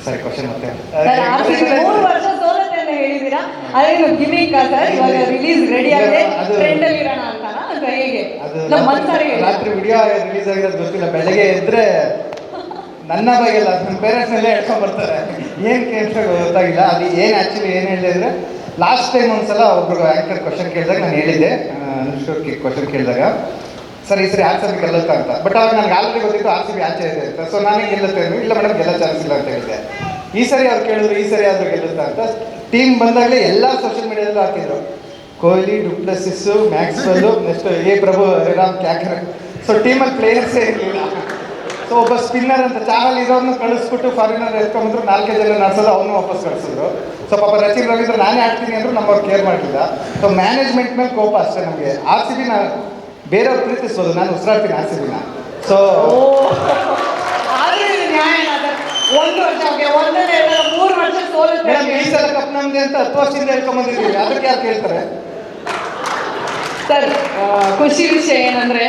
ಸರಿ ಕ್ವಶನ್ ಮತ್ತೆ ಮೂರು ವರ್ಷ ಸೋಲತ್ತೆ ಅಂತ ಹೇಳಿದೀರಾ, ಅದೇನು ಗಿಮಿಕ್ ಸರ್? ಇವಾಗ ರಿಲೀಸ್ ರೆಡಿ ಆಗಿದೆ, ಟ್ರೆಂಡ್ ಅಲ್ಲಿ ಇರೋಣ ಅಂತಾನಾ ಅಂತ ಹೇಗೆ? ನಮ್ಮ ಮನಸಾರಿ ರಾತ್ರಿ ವಿಡಿಯೋ ರಿಲೀಸ್ ಆಗಿರೋದು ಗೊತ್ತಿಲ್ಲ, ಬೆಳಗ್ಗೆ ಎದ್ರೆ ನನ್ನ ಬಗೆಲ್ಲ ನಮ್ಮ ಪೇರೆಂಟ್ಸ್ನೆಲ್ಲ ಹೇಳ್ಕೊಂಡ್ ಬರ್ತಾರೆ, ಏನು ಕೇಳ್ತಾ ಗೊತ್ತಾಗಿಲ್ಲ. ಅದು ಏನು ಆ್ಯಕ್ಚುಲಿ ಏನು ಹೇಳಿದೆ ಅಂದರೆ, ಲಾಸ್ಟ್ ಟೈಮ್ ಒಂದ್ಸಲ ಒಬ್ರು ಆ್ಯಂಕರ್ ಕ್ವಶನ್ ಕೇಳಿದಾಗ ನಾನು ಹೇಳಿದ್ದೆ, ಅನುಷ್ಠಕ್ಕೆ ಕ್ವಶನ್ ಕೇಳಿದಾಗ, ಸರ್ ಈ ಸರಿ ಆರ್ ಸಿ ಬಿ ಗೆಲ್ಲುತ್ತಾ ಅಂತ. ಬಟ್ ಅವಾಗ ನನಗೆ ಆಲ್ರೆಡಿ ಗೊತ್ತಿತ್ತು ಆರ್ ಸಿ ಬಿ ಆಚೆ ಇದೆ ಅಂತ. ಸೊ ನನಗೆ ಗೆಲ್ಲುತ್ತೆ ಅಂದರು, ಇಲ್ಲ ಮೇಡಮ್ ಗೆಲ್ಲ ಚಾನ್ಸ್ ಇಲ್ಲ ಅಂತ ಹೇಳಿದ್ದೆ. ಈ ಸರಿ ಅವ್ರು ಕೇಳಿದ್ರು ಈ ಸರಿ ಆದರೂ ಗೆಲ್ಲುತ್ತಾ ಅಂತ. ಟೀಮ್ ಬಂದಾಗಲೇ ಎಲ್ಲ ಸೋಷಿಯಲ್ ಮೀಡಿಯಾದಲ್ಲೂ ಹಾಕಿದ್ರು, ಕೊಹ್ಲಿ, ಡುಪ್ಲೆಸಿಸ್ಸು, ಮ್ಯಾಕ್ಸ್ವೆಲ್ಲು, ನೆಕ್ಸ್ಟ್ ಎ ಪ್ರಭು ಹರಿರಾಮ್ ಕ್ಯಾಕರ್. ಸೊ ಟೀಮಲ್ಲಿ ಪ್ಲೇಯರ್ಸೇ ಇರಲಿಲ್ಲ. ಸೊ ಒಬ್ಬ ಸ್ಪಿನ್ನರ್ ಅಂತ ಚಾಹಲ್ ಇರೋರನ್ನು ಕಳಿಸ್ಬಿಟ್ಟು ಫಾರಿನರ್ ಎತ್ಕೊಂಡ್ರು, 4 ಜನ ನಡೆಸೋದು ಅವನು ವಾಪಸ್ ಕಳಿಸಿದ್ರು. ಸೊ ಪಾಪ ರಚಿನ್ ರವೀಂದ್ರ ನಾನೇ ಆಡ್ತೀನಿ ಅಂದರು, ನಮ್ಮವ್ರು ಕೇರ್ ಮಾಡಲಿಲ್ಲ. ಸೊ ಮ್ಯಾನೇಜ್ಮೆಂಟ್ ಮೇಲೆ ಕೋಪ ಅಷ್ಟೇ ನಮಗೆ. ಆರ್ ಸಿ ಬಿನ ಬೇರೆಯವ್ರು ಪ್ರೀತಿಸ್ಬೋದು, ನಾನು ಉಸಿರಾಡ್ತೀನಿ ಆರ್ ಸಿ ಬಿನ. ಸೊ ಒಂದು ವರ್ಷ 3 ವರ್ಷ ಸೋಲುತ್ತೆ. ಈ ಸಲ ಕಪ್ ನಮ್ದೆ ಅಂತ 10 ವರ್ಷದಿಂದ ಹೇಳ್ಕೊಂಬಂದಿದ್ದೀವಿ, ಅದಕ್ಕೆ ಯಾರು ಕೇಳ್ತಾರೆ ಸರ್? ಖುಷಿ ವಿಷಯ ಏನಂದ್ರೆ,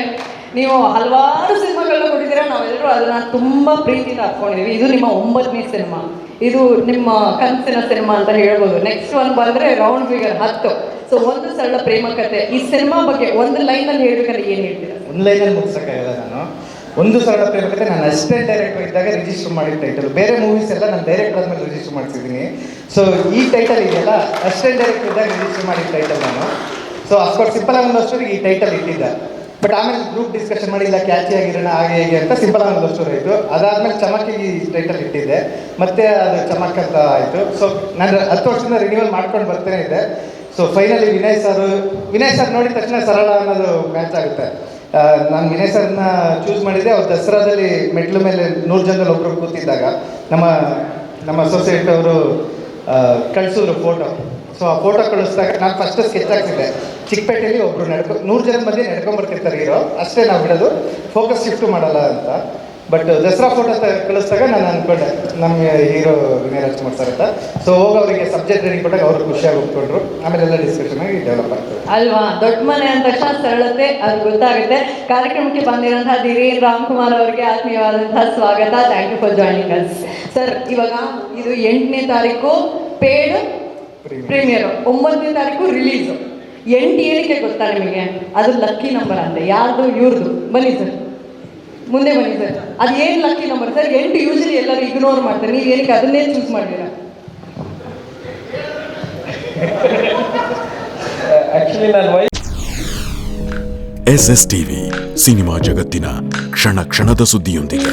ನೀವು ಹಲವಾರು ಸಿನಿಮಾಗಳನ್ನ ಕೊಟ್ಟಿದ್ದೀರಾ, ನಾವೆಲ್ಲರೂ ಅದನ್ನ ತುಂಬಾ ಪ್ರೀತಿಯಿಂದ ಹಾಕೊಂಡಿದ್ದೀವಿ. ಇದು ನಿಮ್ಮ 9ನೇ ಸಿನಿಮಾ, ಇದು ನಿಮ್ಮ ಕನಸಿನ ಸಿನಿಮಾ ಅಂತ ಹೇಳ್ಬೋದು. ನೆಕ್ಸ್ಟ್ ಒಂದು ಬಂದ್ರೆ ರೌಂಡ್ ಫಿಗರ್ 10. ಸೊ ಒಂದು ಸರಳ ಪ್ರೇಮ ಕಥೆ. ಈ ಸಿನಿಮಾ ಬಗ್ಗೆ ಒಂದು ಲೈನಲ್ಲಿ ಹೇಳ್ಬೇಕಂದ್ರೆ ಏನು ಹೇಳ್ತೀರಾ? ಒಂದು ಲೈನಲ್ಲಿ ಮುಗಿಸೋಕ್ಕಾಗಲ್ಲ. ನಾನು ಒಂದು ಸರಳ ಪ್ರೇಮ ಕಥೆ ನಾನು ಅಸಿಸ್ಟೆಂಟ್ ಡೈರೆಕ್ಟರ್ ಇದ್ದಾಗ ರಿಜಿಸ್ಟರ್ ಮಾಡಿದ ಟೈಟಲ್. ಬೇರೆ ಮೂವೀಸ್ ಎಲ್ಲ ನಾನು ಡೈರೆಕ್ಟರ್ ಆದ್ಮೇಲೆ ರಿಜಿಸ್ಟರ್ ಮಾಡ್ತಿದ್ದೀನಿ. ಸೊ ಈ ಟೈಟಲ್ ಇದೆಯಲ್ಲ, ಅಸಿಸ್ಟೆಂಟ್ ಡೈರೆಕ್ಟರ್ ಇದ್ದಾಗ ರಿಜಿಸ್ಟರ್ ಮಾಡಿದ ಟೈಟಲ್ ನಾನು. ಸೊ ಅಫ್ಕೋರ್ಸ್ ಸಿಂಪಲ್ ಆಗಿ ಒಂದು ಸ್ಟೋರಿಗೆ ಈ ಟೈಟಲ್ ಇಟ್ಟಿದ್ದ. ಬಟ್ ಆಮೇಲೆ ಗ್ರೂಪ್ ಡಿಸ್ಕಷನ್ ಮಾಡಿ ಇಲ್ಲ ಕ್ಯಾಚಿ ಆಗಿರೋಣ ಹಾಗೆ ಹೇಗೆ ಅಂತ ಸಿಂಪಲ್ ಆಗಿ ಒಂದು ಸ್ಟೋರಿ ಆಯಿತು. ಅದಾದಮೇಲೆ ಚಮಕಿಗೆ ಈ ಟೈಟಲ್ ಇಟ್ಟಿದ್ದೆ, ಮತ್ತೆ ಅದು ಚಮಕ್ ಅಂತ ಆಯಿತು. ಸೊ ನಾನು 10 ವರ್ಷದಿಂದ ರಿನ್ಯೂವಲ್ ಮಾಡ್ಕೊಂಡು ಬರ್ತೇನೆ ಇದೆ. ಸೊ ಫೈನಲಿ ವಿನಯ್ ಸರ್ ನೋಡಿದ ತಕ್ಷಣ ಸರಳ ಅನ್ನೋದು ಮ್ಯಾಚ್ ಆಗುತ್ತೆ. ನಾನು ವಿನಯ್ ಸರ್ನ ಚೂಸ್ ಮಾಡಿದ್ದೆ. ಅವ್ರು ದಸರಾದಲ್ಲಿ ಮೆಟ್ಲು ಮೇಲೆ 100 ಜನದಲ್ಲಿ ಒಬ್ಬರು ಕೂತಿದ್ದಾಗ ನಮ್ಮ ಅಸೋಸಿಯೇಟ್ ಅವರು ಕಳಿಸಿದ್ರು ಫೋಟೋ. ಸೊ ಆ ಫೋಟೋ ಕಳಿಸಿದಾಗ ನಾನು ಫಸ್ಟ್ ಸ್ಕೆಚ್ ಹಾಕ್ತಿದ್ದೆ. ಚಿಕ್ಕಪೇಟೆಯಲ್ಲಿ ಒಬ್ಬರು 100 ಜನದ ಮಧ್ಯೆ ನಡ್ಕೊಂಡ್ಬರ್ತಿರ್ತಾರೆ ಹೀರೋ, ಅಷ್ಟೇ ನಾವು ಬಿಡೋದು, ಫೋಕಸ್ ಶಿಫ್ಟ್ ಮಾಡಲ್ಲ ಅಂತ. ಬಟ್ ದಸರಾ ಫೋಟೋ ಕಳಿಸಿದಾಗ ನಾನು ಅಂದ್ಕೊಂಡೆ ನಮ್ಮ ಹೀರೋ ವಿನಯ್ ರಾಜ್ಕುಮಾರ್ ಸರ್ ಅಂತ. ಸೊ ಹೋಗಿ ಅವರಿಗೆ ಸಬ್ಜೆಕ್ಟ್ ಟ್ರೈನಿಂಗ್ ಕೊಟ್ಟಾಗ ಅವರು ಖುಷಿಯಾಗಿ ಒಪ್ಕೊಂಡ್ರು. ಆಮೇಲೆ ಎಲ್ಲ ಡಿಸ್ಕಷನ್ ಆಗಿ ಡೆವಲಪ್ ಆಗ್ತದೆ ಅಲ್ವಾ? ದೊಡ್ಡ ಮನೆ ಅಂದ ತಕ್ಷಣ ಸರಳತೆ ಅದು ಗೊತ್ತಾಗುತ್ತೆ. ಕಾರ್ಯಕ್ರಮಕ್ಕೆ ಬಂದಿರುವಂತಹ ಧೀರೇನ್ ರಾಮ್ಕುಮಾರ್ ಅವರಿಗೆ ಆತ್ಮೀಯವಾದಂತಹ ಸ್ವಾಗತ. Thank you for joining us sir. ಇವಾಗ ಇದು 8ನೇ ತಾರೀಕು ಪೇಡ್ ಪ್ರೀಮಿಯರು, 9ನೇ ತಾರೀಕು ರಿಲೀಸು. 8 ಏನಕ್ಕೆ ಗೊತ್ತಾ ನಿಮಗೆ? ಅದು ಲಕ್ಕಿ ನಂಬರ್ ಅಂತ. ಯಾರ್ದು? ಇವ್ರದ್ದು. ಬನ್ನಿ ಸರ್, ಮುಂದೆ ಬನ್ನಿ ಸರ್. ಅದು ಏನು ಲಕ್ಕಿ ನಂಬರ್ ಸರ್? 8 ಯೂಶಲಿ ಎಲ್ಲರೂ ಇಗ್ನೋರ್ ಮಾಡ್ತಾರೆ, ನೀವು ಏನಕ್ಕೆ ಅದನ್ನೇ ಚೂಸ್ ಮಾಡಿದ್ದೀರಾ? SS ಟಿವಿ ಸಿನಿಮಾ ಜಗತ್ತಿನ ಕ್ಷಣ ಕ್ಷಣದ ಸುದ್ದಿಯೊಂದಿಗೆ.